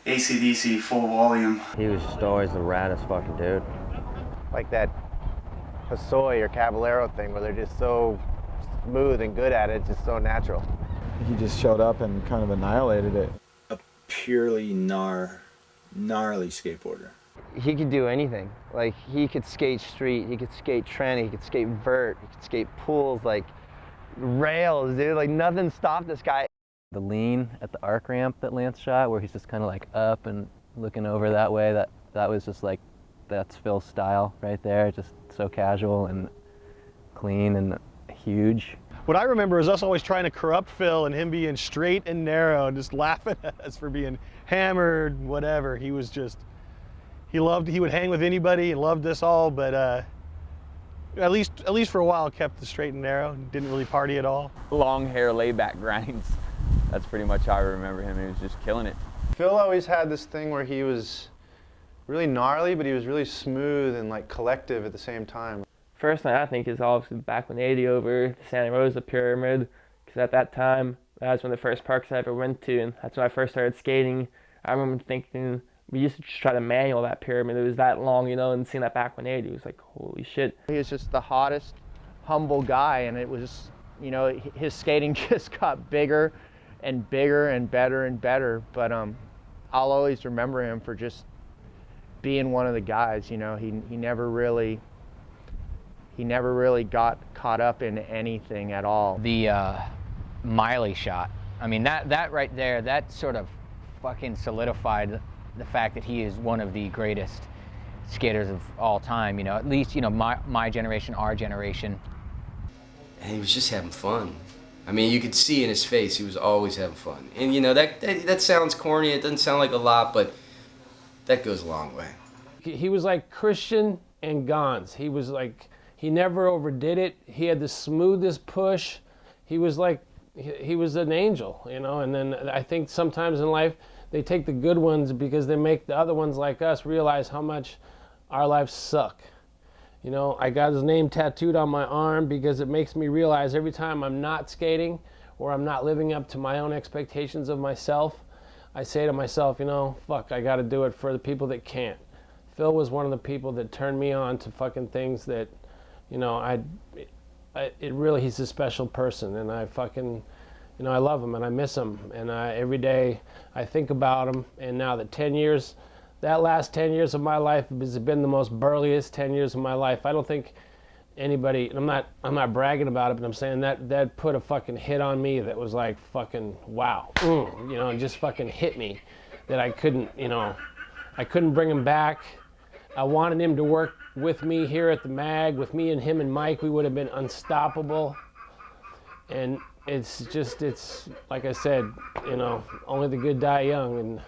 AC/DC full volume. He was just always the raddest fucking dude. Like that Hosoi or Caballero thing where they're just so smooth and good at it, it's just so natural. He just showed up and kind of annihilated it. A purely gnarly skateboarder. He could do anything. Like, he could skate street, he could skate tranny, he could skate vert, he could skate pools, like rails, dude. Like, nothing stopped this guy. The lean at the arc ramp that Lance shot, where he's just kind of like up and looking over that way, that was just like, that's Phil's style right there. Just so casual and clean and huge. What I remember is us always trying to corrupt Phil and him being straight and narrow and just laughing at us for being hammered, whatever. He was just, he would hang with anybody and loved us all, but at least for a while kept the straight and narrow, didn't really party at all. Long hair, laid back grinds. That's pretty much how I remember him. He was just killing it. Phil always had this thing where he was really gnarly, but he was really smooth and like collective at the same time. First night I think is obviously back when 80 over the Santa Rosa Pyramid, because at that time, that was one of the first parks I ever went to, and that's when I first started skating. I remember thinking, we used to just try to manual that pyramid. It was that long, you know, and seeing that back when 80 was like, holy shit. He was just the hottest, humble guy, and it was, you know, his skating just got bigger and bigger and better, but I'll always remember him for just being one of the guys. You know, he never really got caught up in anything at all. The Miley shot, I mean, that right there, that sort of fucking solidified the fact that he is one of the greatest skaters of all time, you know, at least, you know, my generation, our generation. And he was just having fun. I mean, you could see in his face, he was always having fun. And you know, that sounds corny, it doesn't sound like a lot, but that goes a long way. He was like Christian and Gons. He was like, he never overdid it. He had the smoothest push. He was like, he was an angel, you know. And then I think sometimes in life, they take the good ones because they make the other ones like us realize how much our lives suck. You know, I got his name tattooed on my arm because it makes me realize every time I'm not skating or I'm not living up to my own expectations of myself, I say to myself, you know, fuck, I got to do it for the people that can't. Phil was one of the people that turned me on to fucking things that, you know, he's a special person, and I fucking, you know, I love him and I miss him, and every day I think about him. And now that 10 years, that last 10 years of my life has been the most burliest 10 years of my life. I don't think anybody, and I'm not bragging about it, but I'm saying that put a fucking hit on me that was like fucking wow, you know, and just fucking hit me that I couldn't, you know, I couldn't bring him back. I wanted him to work with me here at the mag. With me and him and Mike, we would have been unstoppable. And it's just, it's like I said, you know, only the good die young, and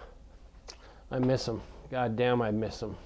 I miss him. God damn, I miss him.